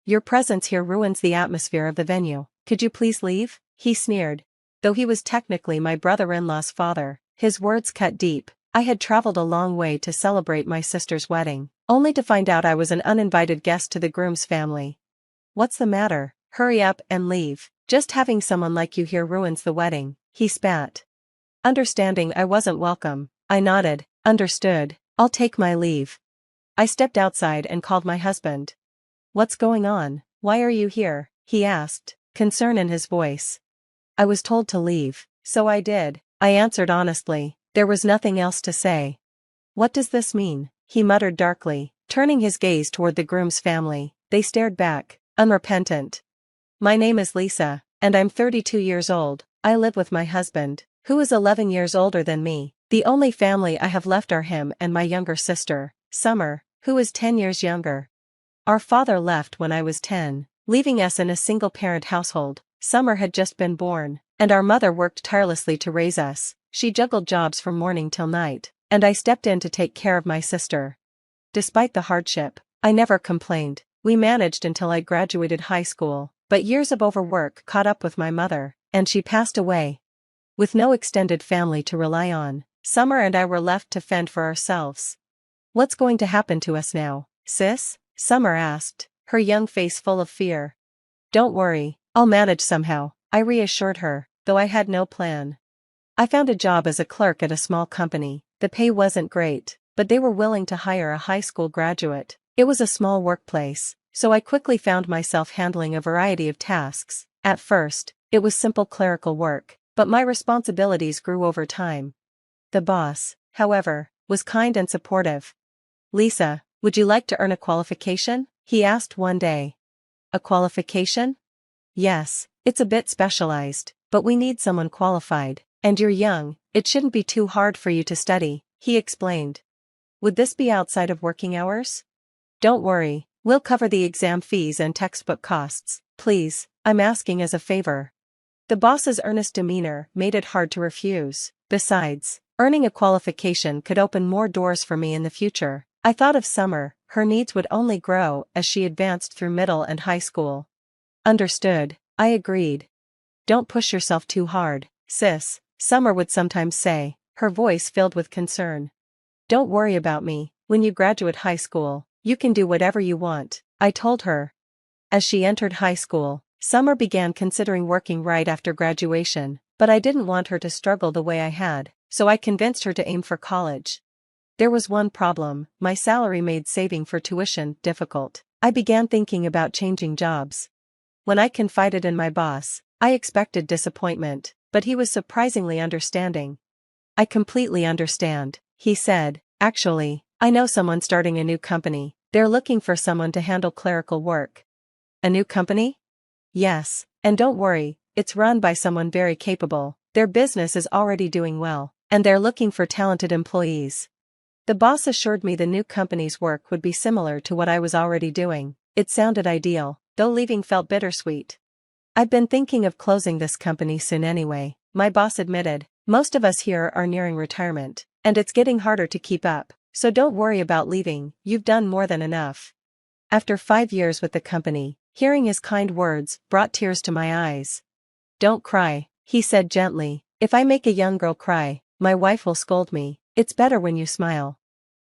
Your presence here ruins the atmosphere of the venue. Could you please leave? He sneered. Though he was technically my brother-in-law's father, his words cut deep. I had traveled a long way to celebrate my sister's wedding, only to find out I was an uninvited guest to the groom's family. What's the matter? Hurry up and leave. Just having someone like you here ruins the wedding, he spat. Understanding I wasn't welcome, I nodded. Understood. I'll take my leave. I stepped outside and called my husband. What's going on? Why are you here? He asked, concern in his voice. I was told to leave, so I did, I answered honestly. There was nothing else to say. What does this mean? He muttered darkly, turning his gaze toward the groom's family. They stared back, unrepentant. My name is Lisa, and I'm 32 years old. I live with my husband, who is 11 years older than me. The only family I have left are him and my younger sister, Summer, who is 10 years younger. Our father left when I was 10, leaving us in a single-parent household. Summer had just been born, and our mother worked tirelessly to raise us. She juggled jobs from morning till night, and I stepped in to take care of my sister. Despite the hardship, I never complained. We managed until I graduated high school, but years of overwork caught up with my mother, and she passed away. With no extended family to rely on, Summer and I were left to fend for ourselves. What's going to happen to us now, sis? Summer asked, her young face full of fear. Don't worry, I'll manage somehow, I reassured her, though I had no plan. I found a job as a clerk at a small company. The pay wasn't great, but they were willing to hire a high school graduate. It was a small workplace, so I quickly found myself handling a variety of tasks. At first, it was simple clerical work, but my responsibilities grew over time. The boss, however, was kind and supportive. Lisa, would you like to earn a qualification? He asked one day. A qualification? Yes, it's a bit specialized, but we need someone qualified, and you're young, it shouldn't be too hard for you to study, he explained. Would this be outside of working hours? Don't worry, we'll cover the exam fees and textbook costs. Please, I'm asking as a favor. The boss's earnest demeanor made it hard to refuse. Besides, earning a qualification could open more doors for me in the future. I thought of Summer, her needs would only grow as she advanced through middle and high school. Understood, I agreed. Don't push yourself too hard, sis, Summer would sometimes say, her voice filled with concern. Don't worry about me. When you graduate high school, you can do whatever you want, I told her. As she entered high school, Summer began considering working right after graduation, but I didn't want her to struggle the way I had, so I convinced her to aim for college. There was one problem: my salary made saving for tuition difficult. I began thinking about changing jobs. When I confided in my boss, I expected disappointment, but he was surprisingly understanding. I completely understand, he said. Actually, I know someone starting a new company. They're looking for someone to handle clerical work. A new company? Yes, and don't worry, it's run by someone very capable. Their business is already doing well, and they're looking for talented employees. The boss assured me the new company's work would be similar to what I was already doing. It sounded ideal, though leaving felt bittersweet. I've been thinking of closing this company soon anyway, my boss admitted. Most of us here are nearing retirement, and it's getting harder to keep up, so don't worry about leaving, you've done more than enough. After 5 years with the company, hearing his kind words brought tears to my eyes. Don't cry, he said gently. If I make a young girl cry, my wife will scold me. It's better when you smile.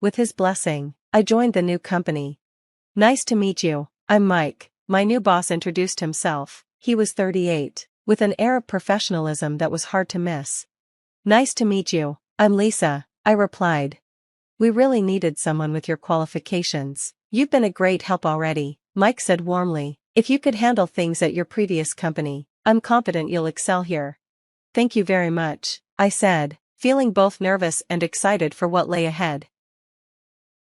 With his blessing, I joined the new company. Nice to meet you, I'm Mike. My new boss introduced himself. He was 38, with an air of professionalism that was hard to miss. Nice to meet you, I'm Lisa, I replied. We really needed someone with your qualifications. You've been a great help already, Mike said warmly. If you could handle things at your previous company, I'm confident you'll excel here. Thank you very much, I said, feeling both nervous and excited for what lay ahead.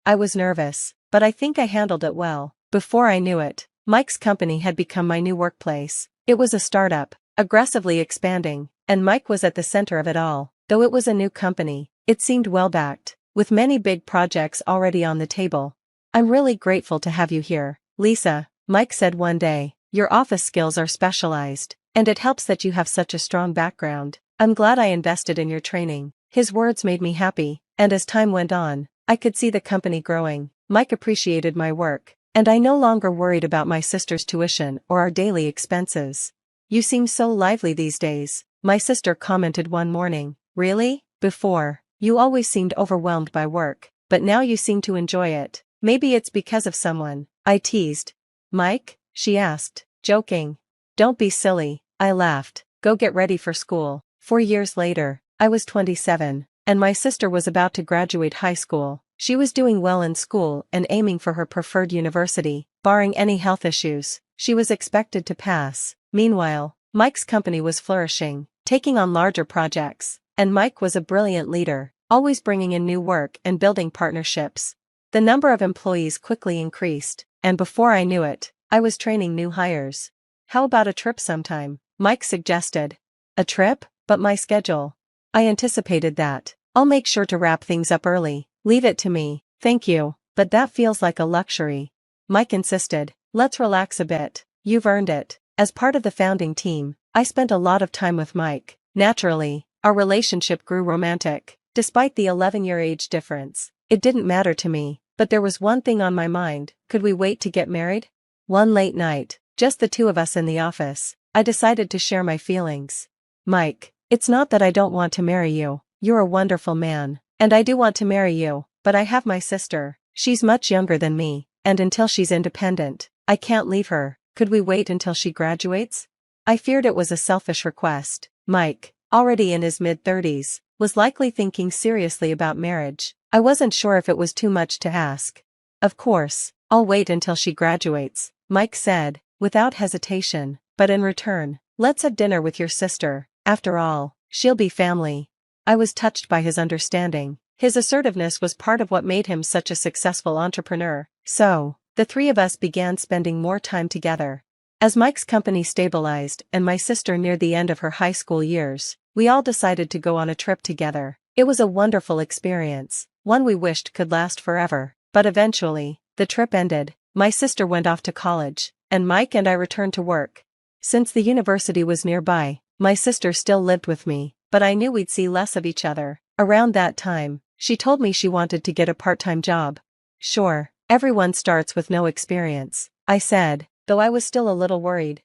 I was nervous, but I think I handled it well. Before I knew it, Mike's company had become my new workplace. It was a startup, aggressively expanding, and Mike was at the center of it all. Though it was a new company, it seemed well-backed, with many big projects already on the table. I'm really grateful to have you here, Lisa, Mike said one day. Your office skills are specialized, and it helps that you have such a strong background. I'm glad I invested in your training. His words made me happy, and as time went on, I could see the company growing. Mike appreciated my work, And I no longer worried about my sister's tuition or our daily expenses. "You seem so lively these days," my sister commented one morning. "Really? Before, you always seemed overwhelmed by work, but now you seem to enjoy it." "Maybe it's because of someone," I teased. "Mike?" she asked, joking. "Don't be silly," I laughed. "Go get ready for school." 4 years later, I was 27, and my sister was about to graduate high school. She was doing well in school and aiming for her preferred university, barring any health issues. She was expected to pass. Meanwhile, Mike's company was flourishing, taking on larger projects, and Mike was a brilliant leader, always bringing in new work and building partnerships. The number of employees quickly increased, and before I knew it, I was training new hires. "How about a trip sometime?" Mike suggested. "A trip? But my schedule." I anticipated that. "I'll make sure to wrap things up early. Leave it to me." "Thank you, but that feels like a luxury." Mike insisted. "Let's relax a bit. You've earned it." As part of the founding team, I spent a lot of time with Mike. Naturally, our relationship grew romantic. Despite the 11-year age difference, it didn't matter to me, but there was one thing on my mind: could we wait to get married? One late night, just the two of us in the office, I decided to share my feelings. "Mike, it's not that I don't want to marry you. You're a wonderful man, and I do want to marry you, but I have my sister. She's much younger than me, and until she's independent, I can't leave her. Could we wait until she graduates?" I feared it was a selfish request. Mike, already in his mid-30s, was likely thinking seriously about marriage. I wasn't sure if it was too much to ask. "Of course, I'll wait until she graduates," Mike said, without hesitation, "but in return, let's have dinner with your sister. After all, she'll be family." I was touched by his understanding. His assertiveness was part of what made him such a successful entrepreneur. So, the three of us began spending more time together. As Mike's company stabilized and my sister neared the end of her high school years, we all decided to go on a trip together. It was a wonderful experience, one we wished could last forever. But eventually, the trip ended. My sister went off to college, and Mike and I returned to work. Since the university was nearby, my sister still lived with me, but I knew we'd see less of each other. Around that time, she told me she wanted to get a part-time job. "Sure, everyone starts with no experience," I said, though I was still a little worried.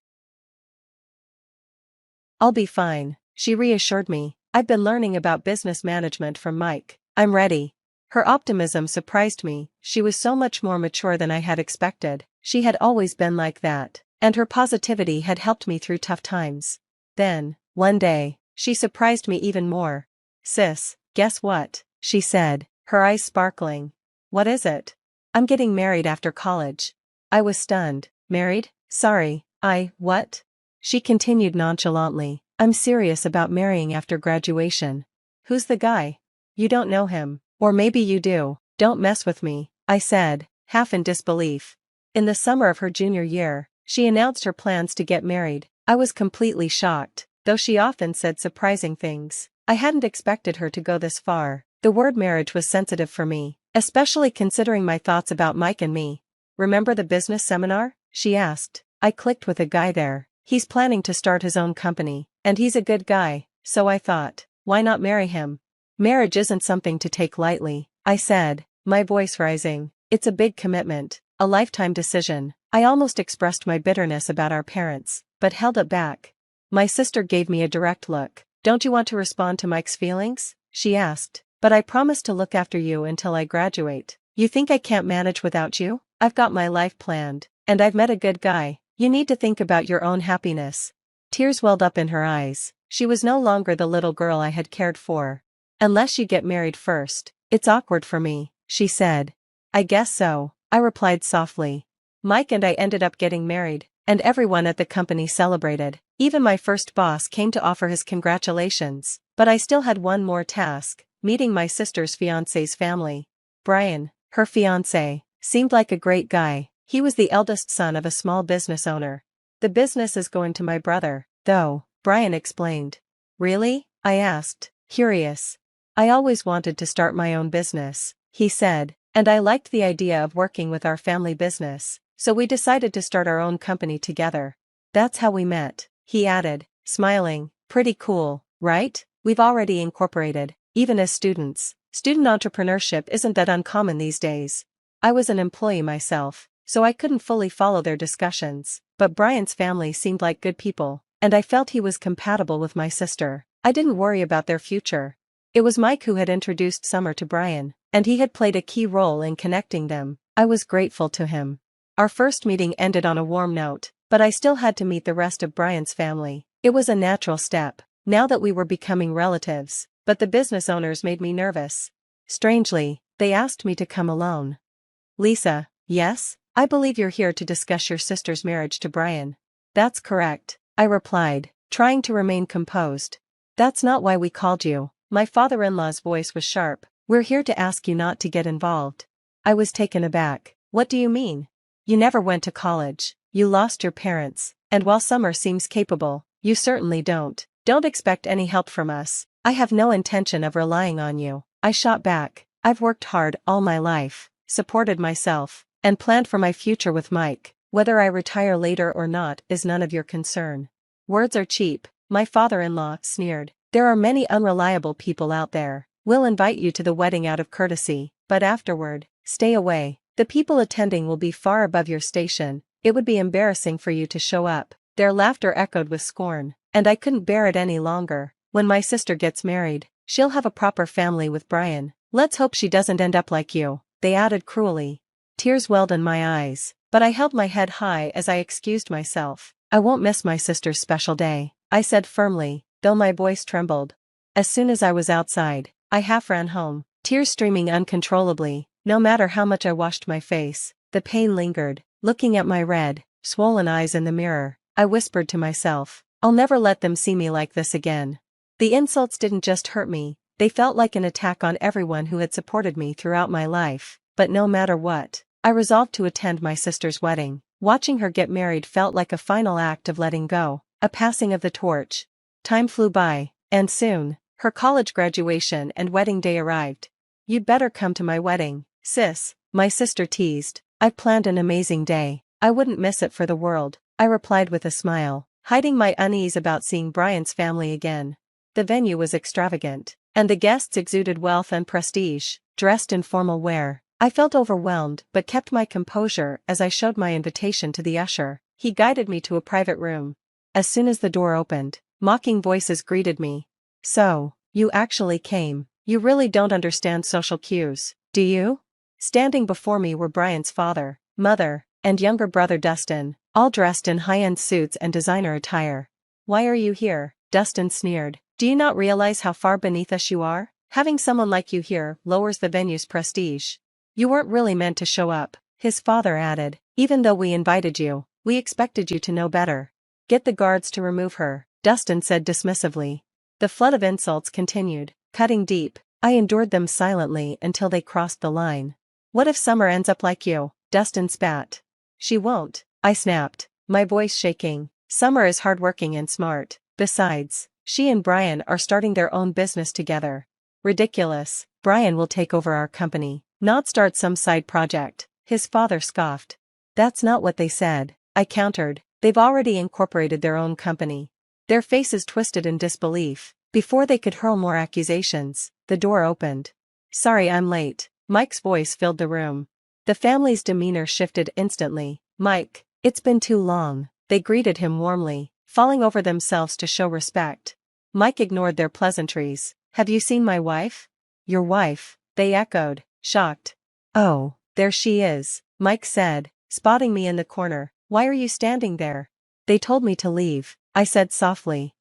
"I'll be fine," she reassured me. "I've been learning about business management from Mike. I'm ready." Her optimism surprised me. She was so much more mature than I had expected. She had always been like that, and her positivity had helped me through tough times. Then, one day, she surprised me even more. "Sis, guess what?" she said, her eyes sparkling. "What is it?" "I'm getting married after college." I was stunned. "Married? Sorry, what?" She continued nonchalantly. "I'm serious about marrying after graduation." "Who's the guy?" "You don't know him. Or maybe you do." "Don't mess with me," I said, half in disbelief. In the summer of her junior year, she announced her plans to get married. I was completely shocked, though she often said surprising things. I hadn't expected her to go this far. The word marriage was sensitive for me, especially considering my thoughts about Mike and me. "Remember the business seminar?" she asked. I clicked with a guy there. He's planning to start his own company, and he's a good guy, so I thought, why not marry him? "Marriage isn't something to take lightly," I said, my voice rising. "It's a big commitment, a lifetime decision." I almost expressed my bitterness about our parents, but held it back. My sister gave me a direct look. "Don't you want to respond to Mike's feelings?" she asked. "But I promised to look after you until I graduate. You think I can't manage without you? I've got my life planned, and I've met a good guy. You need to think about your own happiness." Tears welled up in her eyes. She was no longer the little girl I had cared for. "Unless you get married first, it's awkward for me," she said. "I guess so," I replied softly. Mike and I ended up getting married, and everyone at the company celebrated. Even my first boss came to offer his congratulations. But I still had one more task: meeting my sister's fiancé's family. Brian, her fiancé, seemed like a great guy. He was the eldest son of a small business owner. "The business is going to my brother, though," Brian explained. "Really?" I asked, curious. "I always wanted to start my own business," he said, "and I liked the idea of working with our family business, so we decided to start our own company together." "That's how we met," he added, smiling. "Pretty cool, right? We've already incorporated, even as students. Student entrepreneurship isn't that uncommon these days." I was an employee myself, so I couldn't fully follow their discussions, but Brian's family seemed like good people, and I felt he was compatible with my sister. I didn't worry about their future. It was Mike who had introduced Summer to Brian, and he had played a key role in connecting them. I was grateful to him. Our first meeting ended on a warm note, but I still had to meet the rest of Brian's family. It was a natural step, now that we were becoming relatives, but the business owners made me nervous. Strangely, they asked me to come alone. Lisa, yes? I believe you're here to discuss your sister's marriage to Brian. That's correct, I replied, trying to remain composed. That's not why we called you. My father-in-law's voice was sharp. We're here to ask you not to get involved. I was taken aback. What do you mean? You never went to college, you lost your parents, and while Summer seems capable, you certainly don't. Don't expect any help from us. I have no intention of relying on you. I shot back. I've worked hard all my life, supported myself, and planned for my future with Mike. Whether I retire later or not is none of your concern. Words are cheap, my father-in-law sneered. There are many unreliable people out there. We'll invite you to the wedding out of courtesy, but afterward, stay away. The people attending will be far above your station. It would be embarrassing for you to show up. Their laughter echoed with scorn, and I couldn't bear it any longer. When my sister gets married, she'll have a proper family with Brian. Let's hope she doesn't end up like you, they added cruelly. Tears welled in my eyes, but I held my head high as I excused myself. I won't miss my sister's special day, I said firmly, though my voice trembled. As soon as I was outside, I half ran home, tears streaming uncontrollably. No matter how much I washed my face, the pain lingered. Looking at my red, swollen eyes in the mirror, I whispered to myself, I'll never let them see me like this again. The insults didn't just hurt me, they felt like an attack on everyone who had supported me throughout my life. But no matter what, I resolved to attend my sister's wedding. Watching her get married felt like a final act of letting go, a passing of the torch. Time flew by, and soon, her college graduation and wedding day arrived. You'd better come to my wedding, sis, my sister teased. I've planned an amazing day. I wouldn't miss it for the world, I replied with a smile, hiding my unease about seeing Brian's family again. The venue was extravagant, and the guests exuded wealth and prestige, dressed in formal wear. I felt overwhelmed but kept my composure as I showed my invitation to the usher. He guided me to a private room. As soon as the door opened, mocking voices greeted me. So, you actually came. You really don't understand social cues, do you? Standing before me were Brian's father, mother, and younger brother Dustin, all dressed in high-end suits and designer attire. Why are you here? Dustin sneered. Do you not realize how far beneath us you are? Having someone like you here lowers the venue's prestige. You weren't really meant to show up, his father added. Even though we invited you, we expected you to know better. Get the guards to remove her, Dustin said dismissively. The flood of insults continued, cutting deep. I endured them silently until they crossed the line. What if Summer ends up like you? Dustin spat. She won't, I snapped, my voice shaking. Summer is hardworking and smart. Besides, she and Brian are starting their own business together. Ridiculous. Brian will take over our company, not start some side project, his father scoffed. That's not what they said, I countered. They've already incorporated their own company. Their faces twisted in disbelief. Before they could hurl more accusations, the door opened. Sorry I'm late. Mike's voice filled the room. The family's demeanor shifted instantly. Mike, it's been too long. They greeted him warmly, falling over themselves to show respect. Mike ignored their pleasantries. Have you seen my wife? Your wife, they echoed, shocked. Oh, there she is, Mike said, spotting me in the corner. Why are you standing there? They told me to leave, I said softly.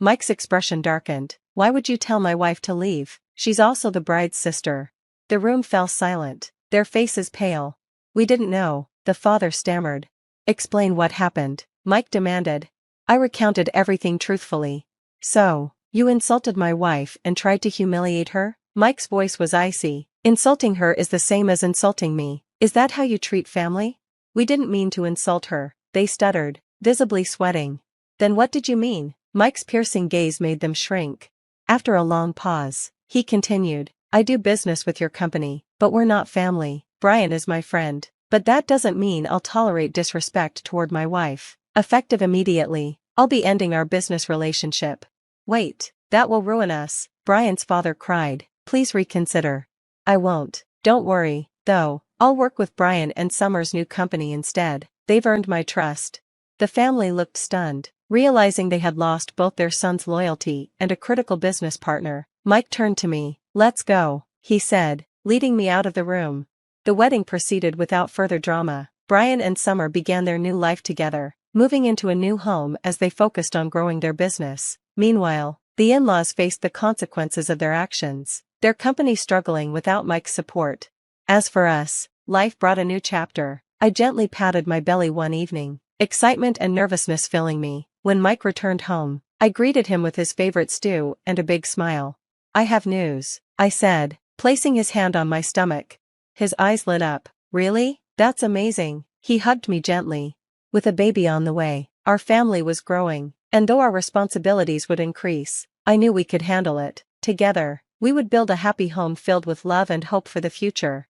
Mike's expression darkened. Why would you tell my wife to leave? She's also the bride's sister. The room fell silent, their faces pale. We didn't know, the father stammered. Explain what happened, Mike demanded. I recounted everything truthfully. So, you insulted my wife and tried to humiliate her? Mike's voice was icy. Insulting her is the same as insulting me. Is that how you treat family? We didn't mean to insult her, they stuttered, visibly sweating. Then what did you mean? Mike's piercing gaze made them shrink. After a long pause, he continued, I do business with your company, but we're not family. Brian is my friend, but that doesn't mean I'll tolerate disrespect toward my wife. Effective immediately, I'll be ending our business relationship. Wait, that will ruin us, Brian's father cried. Please reconsider. I won't. Don't worry, though, I'll work with Brian and Summer's new company instead. They've earned my trust. The family looked stunned, realizing they had lost both their son's loyalty and a critical business partner. Mike turned to me. "Let's go," he said, leading me out of the room. The wedding proceeded without further drama. Brian and Summer began their new life together, moving into a new home as they focused on growing their business. Meanwhile, the in-laws faced the consequences of their actions, their company struggling without Mike's support. As for us, life brought a new chapter. I gently patted my belly one evening, excitement and nervousness filling me. When Mike returned home, I greeted him with his favorite stew and a big smile. "I have news," I said, placing his hand on my stomach. His eyes lit up. "Really? That's amazing." He hugged me gently. With a baby on the way, our family was growing, and though our responsibilities would increase, I knew we could handle it. Together, we would build a happy home filled with love and hope for the future.